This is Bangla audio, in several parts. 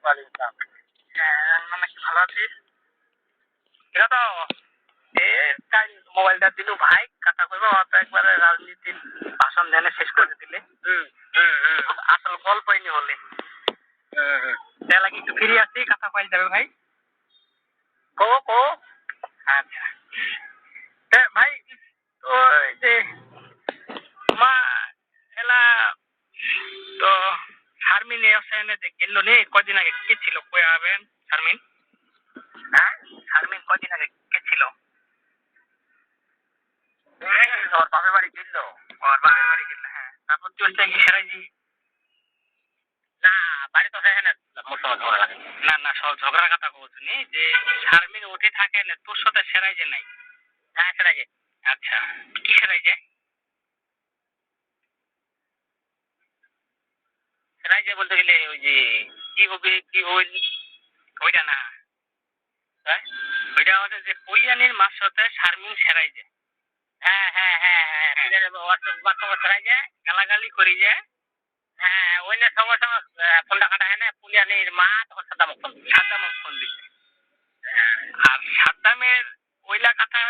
ওয়ালাইকুম। হ্যাঁ, মানে কি ভালো আছিস? এটা তো কাল মোবাইলটা দিলু ভাই কথা কইব অত একবারে রাজনীতির ভাষণ দেনে শেষ করে দিলে। আসল গল্পই নি হলে। তাই লাগি একটু ফ্রি আছি কথা কইল যাবে ভাই। কো কো। আচ্ছা। ভাই ওই যে মা এলা তো শারমিন এখানে যে গেল নে কদিন আগে কে ছিল কই আবেন শারমিন? হ্যাঁ শারমিন কদিন আগে কে ছিল? ওর বাপের বাড়ি গেল। ওর বাপের বাড়ি গেল হ্যাঁ। তারপর তুই হচ্ছে কি সেরাইজি? না বাড়ি তো হ্যাঁ না মোর সঙ্গে ঝগড়া লাগে। না না সব ঝগড়ার কথা বলছি নি যে শারমিন উঠে থাকে না তোর সাথে সেরাই যে নাই। হ্যাঁ সেরাই যে। আচ্ছা কি সেরাই যে? সেরাই যে বলতে গেলে ওই যে কি হবে কি হইল ওইটা না। হ্যাঁ ওইটা হচ্ছে যে কল্যাণীর মার সাথে শারমিন সেরাই যে। হ্যাঁ হ্যাঁ হ্যাঁ হ্যাঁ বাচ্চা সেরাই যায় গালাগালি করি যায়। হ্যাঁ ওইটার সঙ্গে সঙ্গে ফোনটা কাটা হয় না কল্যাণীর মা তখন সাদ্দামক ফোন দিচ্ছে। আর সাদ্দামের ওইলা কথা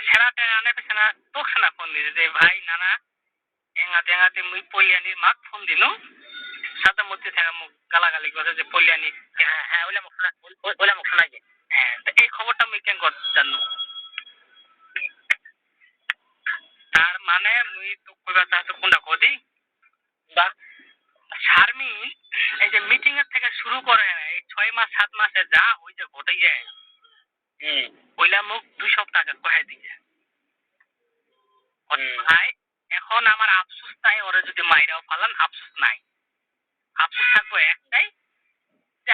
সেরাটা আনে পেছে না তোকে না ফোন দিছে যে ভাই নানা এঙাতে এঙাতে মুই কল্যাণীর মাক ফোন দিনু সাদ্দাম মূর্তি থেকে মুখ গালাগালি করে যে কল্যাণী। হ্যাঁ হ্যাঁ ওইলা মুখ শোনা যায়। হ্যাঁ এই খবরটা মুই কেন জানো? তার মানে মুই তো কইবা চাচ্ছি কোনটা কদি বা শারমিন এই যে মিটিং এর থেকে শুরু করে এই 6 মাস 7 মাসে যা ওই যে ঘটে যায় ওইলা মুখ 2 সপ্তাহ আগে কয়ে দিয়ে ভাই এখন আমার আফসোস নাই ওরে যদি মাইরাও ফালান আফসোস নাই। আফসোস থাকবো একটাই যে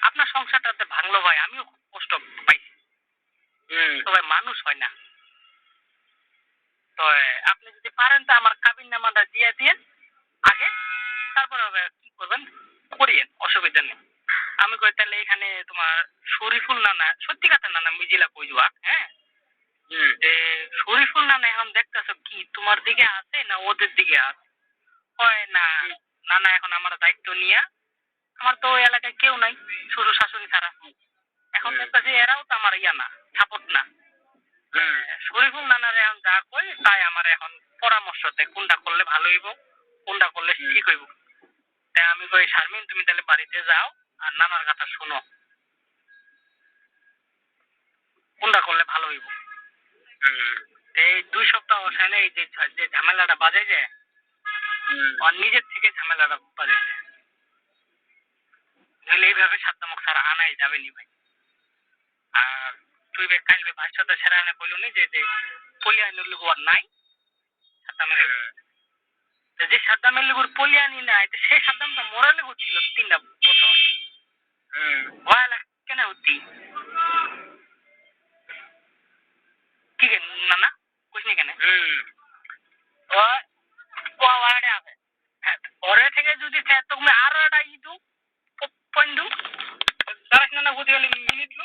আপনার সংসারটাতে ভাঙলো ভাই আমিও খুব কষ্ট পাইছি। তবে মানুষ হয় না। তো আপনি যদি পারেন তো আমার কাবিন নামাটা দিয়ে দিন আগে তারপরে কি করবেন করিয়েন অসুবিধা নেই। আমি কই তাহলে এখানে তোমার শরীফুল নানা সত্যি কথা নানা মিজিলা কইজুয়া হ্যাঁ যে শরীফুল নানা এখন দেখতেছ কি তোমার দিকে আছে না ওদের দিকে আছে? কয় না নানা এখন আমার দায়িত্ব নিয়ে আমার তো ওই এলাকায় কেউ নাই শ্বশুর শাশুড়ি ছাড়া। এখন দেখতেছি এরাও তো আমার ইয়া না সাপোর্ট না। শরীফুল নানার এখন যা কই তাই আমার এখন পরামর্শ দেয় কোনটা করলে ভালো হইব কোনটা করলে ঠিক হইব। তাই আমি কই শারমিন তুমি তাহলে বাড়িতে যাও আর নানার কথা শোনো কোনটা করলে ভালো হইব। এই 2 সপ্তাহ সেনে এই যে ঝামেলাটা বাজে যে আর নিজের থেকে ঝামেলাটা বাজে তাহলে এইভাবে সাদ্দামক ছাড়া আনাই যাবে নি ভাই। আর তুই কালবে ভাইয়ের সাথে সেরা এনে কইল নি যে পলিয়ানির লুগু আর নাই সাদ্দামের যে সাদ্দামের লুগুর পলিয়ানি নাই সেই সাদ্দামটা মরা লেগু ছিল 3টা বছর। ভয় কেন হতি কি না না কইস নি কেন? ওরে থেকে যদি তুমি আরো একটা ইদু পয়েন্টু দাঁড়াস না বুঝে গেলে মিনিট লু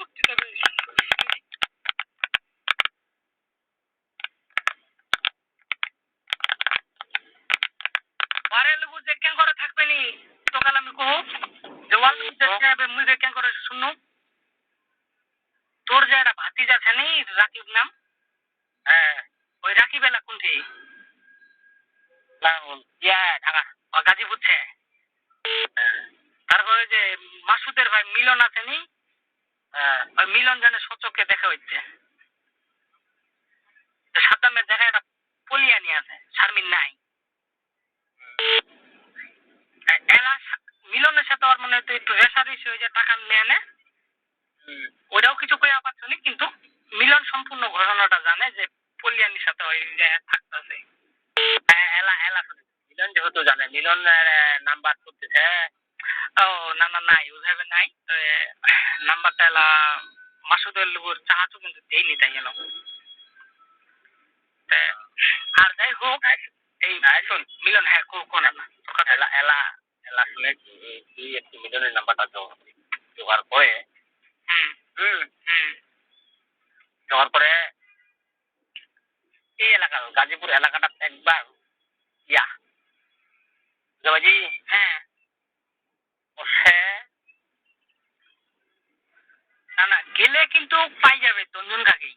বারে লোক যে কেন করে থাকবে নি তো কাল আমি কহু যে ওয়াল মুই যে কেন করে শুনু তোর যে একটা ভাতিজা আছে নি রাকিব নাম হ্যাঁ ওই রাকিব এলা কোনটি ইয়া ঢাকা গাজীপুর ছে। তারপরে যে মাসুদের ভাই মিলন আছে নি ওই মিলন জানে সচককে দেখা হচ্ছে সাদ্দামের জায়গায় একটা পলিয়ানি আছে শারমিন নাই। এলা মিলনের সাথে ওর মানে একটু রেশারেশি হয়ে যায় টাকা নিয়ে আনে ওইটাও কিছু কইয়া পাচ্ছ নি কিন্তু মিলন সম্পূর্ণ ঘটনাটা জানে যে পলিয়ানির সাথে ওই থাকতেছে। এলা এলা মিলন যেহেতু জানে মিলন নাম্বার করতেছে ও না না নাই ওইভাবে নাই নাম্বারটা এলা মাসুদের লোকের চাহাচু কিন্তু দেয়নি তাই গেল। আর যাই হোক এই শোন মিলন হ্যাঁ কোন এলা এলা এলা শুনে তুই একটু মিলনের নাম্বারটা জোগাড় করে জোগাড় করে এই এলাকা গাজীপুর এলাকাটা একবার ইয়া জবাজি হ্যাঁ বসে গেলে কিন্তু পাই যাবে দঞ্জন কাকেই,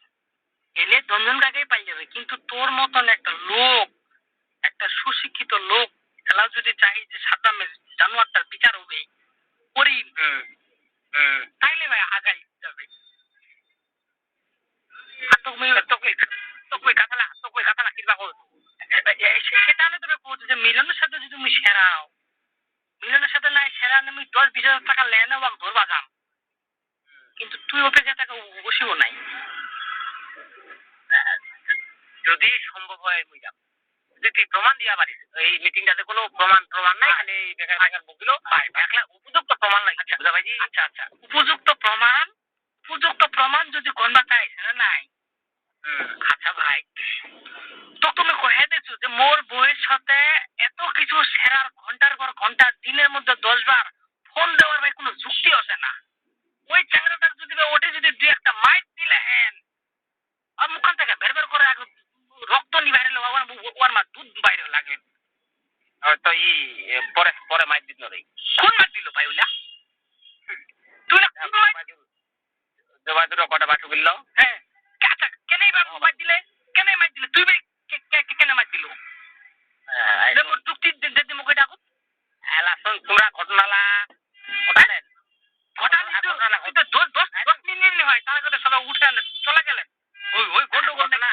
গেলে দঞ্জন কাকেই পাই যাবে, কিন্তু তোর মতন একটা লোক, একটা সুশিক্ষিত লোক এলা যদি চাই যে সাদ্দামের জানোয়ারটার বিচার হবে করি, তাইলে ভাই আগাই যাবে। সেটা হলে তুমি বলছো যে মিলনের সাথে যদি তুমি সেরাও, মিলনের সাথে নাই সেরা আমি 10-20 হাজার টাকা লেনে বা ধরবা যাম, কিন্তু তুই ওতে যে টাকা বসিও নাই। যদি সম্ভব হয় মুই যাম, যদি তুই প্রমাণ দিয়া পারিস এই মিটিংটাতে কোনো প্রমাণ নাই, খালি বেকার বেকার বকিল একলা উপযুক্ত প্রমাণ নাই। বুঝা ভাইজি? আচ্ছা উপযুক্ত প্রমাণ যদি গণবা চাই সেটা নাই। আচ্ছা ভাই, তো তুমি কহে দিছো যে মোর বউয়ের সাথে এত কিছু সেরার ঘন্টার পর ঘন্টা দিনের মধ্যে 10 বার ফোন দেওয়ার ভাই কোনো যুক্তি আছে না। ওই চ্যাংড়াটার যদি ওঠে যদি 2-1টা মাইট দিলে হেন আর মুখান থেকে বের বের করে রক্ত নি বাইরে ওর মা দুধ বাইরে লাগে। তো পরে পরে মাইট দিল রে, কোন মাইট দিল ভাই ওইলা? তুই না জবাদুর কটা বাসু গেল? হ্যাঁ, আচ্ছা কেনই বা মাইট দিলে, কেনই মাইট দিলে তুই কেন মাইট দিল? যুক্তি দিদি মুখে ডাকুত এলা শোন, তোমরা ঘটনালা ঘটালেন, ঘটালেন তো 10 মিনিট হয় তার কথা সবাই উঠে চলে গেলেন। ওই গন্ডগোল না,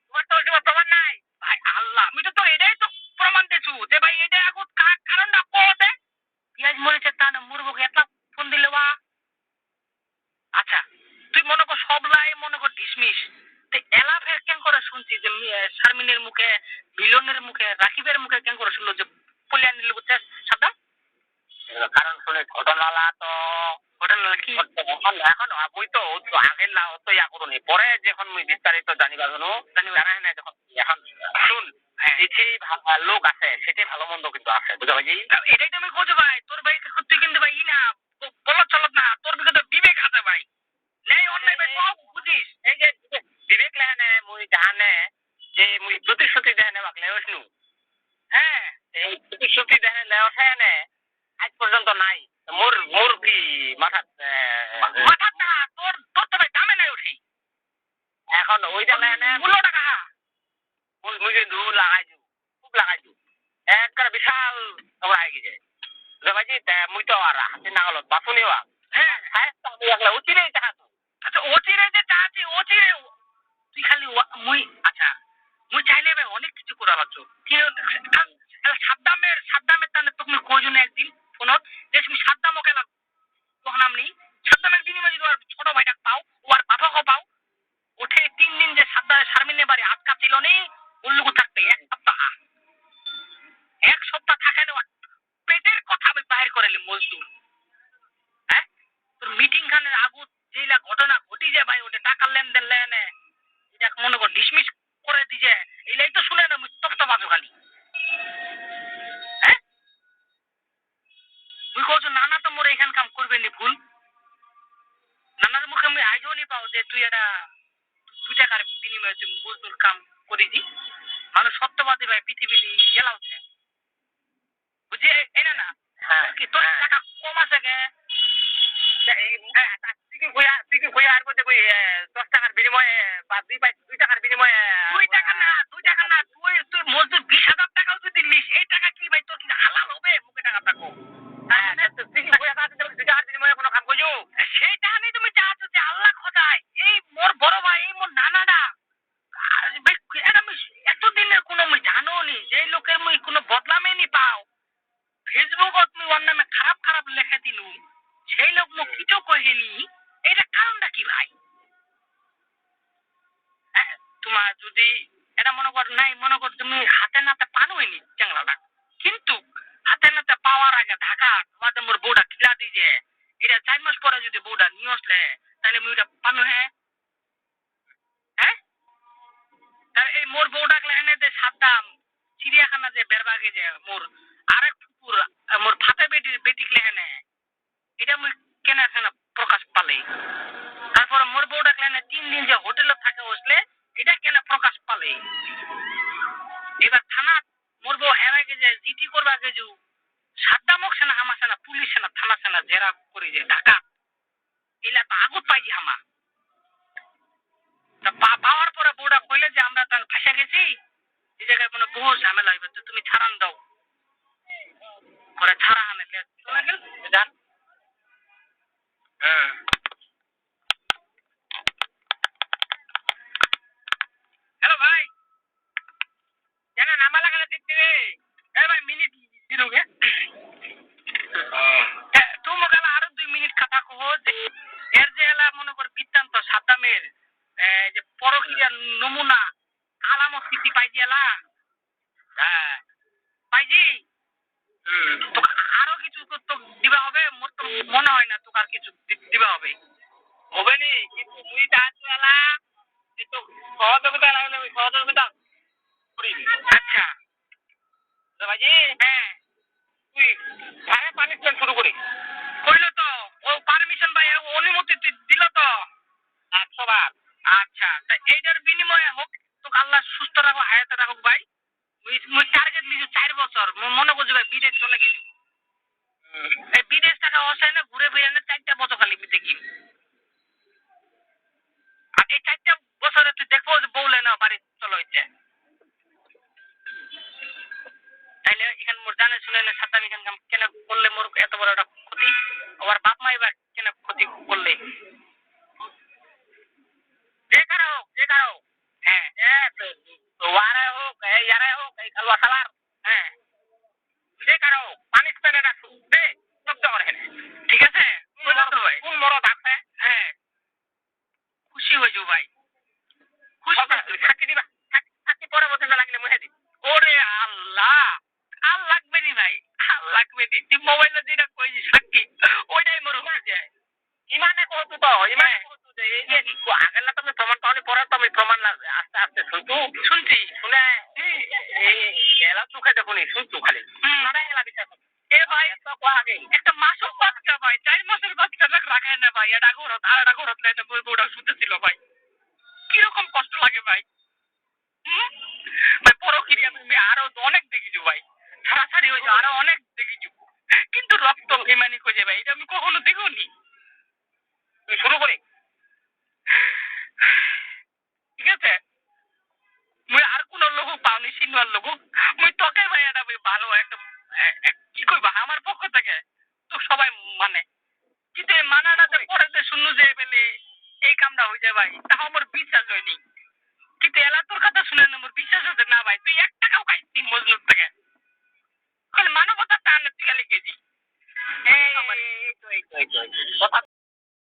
তোমার তো ওই প্রমাণ নাই ভাই। আল্লাহ, আমি তো এটাই তো প্রমাণ দিছু যে ভাই এটা এখন কারণটা কোতে পিঁয়াজ মরিচে তা না মুরবকে এত ফোন দিলে বা। আচ্ছা তুই মনে কর সব লাই মনে কর ডিসমিস, তো এলা ফের কেন করে শুনছি যে শারমিনের মুখে, মিলনের মুখে, রাকিবের মুখে কেন করে শুনলো যে পলিয়া নিল বুঝছে সাদা? কারণ শুনে ঘটনালা তো ঘটনালা কি এখন বই তো আগের না অত ইয়া করুনি, পরে যখন মুই বিস্তারিত জানিবা জানাই না যখন এখন শুন যেই লোক আছে সেটাই ভালো মন্দ কিন্তু আছে। বুঝা ভাই? এটাই তুমি খোঁজো ভাই, তোর ভাই তুই কিন্তু ভাই না বলত চলত না, তোর কিন্তু বিবেক আছে ভাই, নাই অন্যায় ভাই সব বুঝিস। এই যে বিবেক লেহানে মুই জানে যে মুই প্রতিশ্রুতি দেয় না বাকলে হইনু। হ্যাঁ, এই প্রতিশ্রুতি দেয় লেওঠায় আজ পর্যন্ত নাই। মোর কি মাথা না, তোর তোর তো ভাই দামে নাই উঠি এখন ওইটা লেহানে 15 টাকা মুই কিন্তু লাগাইছু, খুব লাগাইছু, একটা বিশাল তোমরা আগে যায়। বুঝা ভাইজি? মুই তো আর হাতে নাগলত বাসুনিও। হ্যাঁ আমি একলা অচিরেই চাহাতু। আচ্ছা অচিরে যে চাহাছি অচিরে তুই খালি মুই, আচ্ছা মুই চাইলে ভাই অনেক কিছু করা পারছো, সাদ্দামের টানে তুমি কয়জনে একদিন ফোনত যে তুমি সাদ্দামও কেন তখন আমি সাদ্দামের বিনিময়ে যদি ছোট ভাইটা পাও ওর বাবাকে পাও, উঠে 3 দিন যে সাদ্দামের শারমিনের বাড়ি আটকা ছিল নি উল্লুকু থাকতে 1 সপ্তাহ থাকে না, পেটের কথা আমি বাহির করেলি মজদুর। হ্যাঁ, তোর মিটিং খানের আগত যেইলা ঘটনা ঘটি যায় ভাই ওটা টাকার লেনদেন লেনে এটা মনে কর ডিসমিস করে দিছে, এইলাই তো শুনে না মুই তপ্ত বাজু খালি। হ্যাঁ, মুই কইছো নানা তো মোর এইখান কাম করবে নি ভুল, নানার মুখে আমি আইজও নি পাও যে তুই এটা 2 টাকার বিনিময়ে তুই মজদুর কাম করে দি। মানুষ সত্যবাদী ভাই পৃথিবীতে গেলাওছে, বুঝি এই না না কি তোর টাকা কম আছে গে? তুই কি কইয়া আর বলতে কই 10 টাকার বিনিময়ে বা 2 টাকার বিনিময়ে 2 টাকা না তুই মজদুর 20,000 টাকাও যদি নিস এই টাকা কি ভাই তোর কি হালাল হবে? মুখে টাকা থাকো তুই কি কইয়া আছে 2 টাকার বিনিময়ে কোনো কাম কইছো? সেইটা আমি তুমি চাচ্ছো যে আল্লাহ খোদায় এই মোর বড় ভাই এই মোর নানাডা এতদিনের কোনো মুই জানো নি যে লোকের মুই কোনো বদলামে নি পাও, ফেসবুকত মুই ওর নামে খারাপ খারাপ লেখে দিলু, সেই লোক মুখ কিছু কহিনি, এইটা কারণটা কি ভাই? হ্যাঁ, তোমার যদি এটা মনে কর নাই মনে কর তুমি হাতে নাতে পানোইনি চ্যাংলাটা, কিন্তু হাতে নাতে পাওয়ার আগে ঢাকা তোমাদের মোর বউটা খিলা দিয়ে এটা 4 মাস পরে যদি বউটা নিয়ে আসলে তাহলে মুই এটা পানো। হ্যাঁ হ্যাঁ, তার এই মোর বউটাকে লেহেনে যে সাদ্দাম চিড়িয়াখানা যে বেরবাগে যে মোর আরেক কুকুর মোর ফাতে বেটিক লেহেনে এটা মুই কেনা কেনা প্রকাশ পালে, তারপরে মোর বউটাকে লেহেনে 3 দিন যে হোটেলে থাকে বসলে এটা কেনা প্রকাশ পালে। এবার থানা মোর বউ হেরা গেছে জিটি করবা গেছু সাদ্দামক সেনা হামা সেনা পুলিশ সেনা থানা সেনা জেরা করে যে ঢাকা এলা তো আগুত পাইছি হামা তা পাওয়ার পরে বউটা কইলে যে আমরা তখন ফাঁসে গেছি, এই জায়গায় মানে বহু ঝামেলা হইবে, তো তুমি ছাড়ান দাও। পরে ছাড়া আনে চলে গেল যান। হ্যাঁ হ্যালো ভাই, কেন নামা লাগালে দেখতে রে? এ ভাই মিনিট দিলুগে তুমি গেলে আরো 2 মিনিট কথা কহ যে এর যে এলা মনে কর বৃত্তান্ত সাদ্দামের যে পরকীয়া নমুনা আলামত স্থিতি পাই দিয়ালা। হ্যাঁ পাইজি। তোকে আরো কিছু তো দিবা হবে, মোর তো মনে হয় না তোকে আর কিছু দিবা হবে। হবে নি, কিন্তু তুই তাহাতে এলা তো সহযোগিতা লাগলে আমি সহযোগিতা করিনি। আচ্ছা ভাইজি। হ্যাঁ তুই সারা পানিশমেন্ট শুরু করি কইলো তো, ও পারমিশন ভাই অনুমতি দিল তো 100 বার। আচ্ছা তা এইটার বিনিময়ে হোক তোকে আল্লাহ সুস্থ রাখো, হায়াতে রাখুক ভাই। মুই টার্গেট নিয়েছি 4 বছর, মনে করছি ভাই বিদেশ চলে গেছি। এই বিদেশ টাকা অসায় না ঘুরে ফিরে না 4টা বছর খালি দেখি। আর এই 4টা বছরে তুই দেখবো যে বউলে না বাড়ি চলো হইছে। তাইলে এখানে মোর জানে শুনে না সাদ্দাম এখান কেন করলে মোর এত বড় একটা ক্ষতি, আবার বাপ মা এবার কেন ক্ষতি করলে? যে কারো হোক, যে কারো। হ্যাঁ ওয়ারে হোক ইয়ারে হোক এই খালুয়া সালার। হ্যাঁ যে কারো পানিশমেন্ট এটা দে শব্দ করে। ঠিক আছে কোন মরদ আছে? হ্যাঁ খুশি হয়ে যাও ভাই, খুশি থাকি দিবা, থাকি পরবর্তীতে লাগলে মুহে দিবি। ওরে আল্লাহ, আর লাগবে নি ভাই, আর লাগবে নি। তুই মোবাইলে যেটা কইছি সাক্ষী ওইটাই মোর হয়ে যায়। ইমানে কহতু তো, ইমানে কহতু যে এই যে আগের না তুমি প্রমাণ পাওনি, পরে তুমি প্রমাণ আস্তে আস্তে শুনছি শুনে এই এলা চোখে দেখুনি শুনছু খালি এলা বিচার। এ ভাই আগে একটা মাসের বাচ্চা ভাই, 4 মাসের বাচ্চা রাখায় না ভাই, এটা ঘরত আর এটা ঘরত লাইনে বউটা শুতেছিল ভাই, কিরকম কষ্ট লাগে ভাই। ভাই পরকিরিয়া তুমি আরো অনেক দেখিছো ভাই, ছাড়াছাড়ি হয়েছে আরো অনেক দেখিছো, কিন্তু রক্ত বেমানি খোঁজে ভাই, এটা আমি কখনো দেখিনি। তুই শুরু করি ঠিক আছে, মুই আর কোন লোক পাওনি সিনিয়র লোক, মুই তোকে ভাই এটা ভালো একটা কি কইবা আমার পক্ষ থেকে তো সবাই মানে, কিন্তু এই মানাটাতে পরেতে শুনু যে বেলে এই কামটা হয়ে যায় ভাই, তা আমার বিশ্বাস হয়নি। কিন্তু এলা তোর কথা শুনে না মোর বিশ্বাস হচ্ছে না ভাই, তুই 1 টাকাও খাইছি মজলুর থেকে, মানবতার টান থেকে লিখেছি। এই তো কথা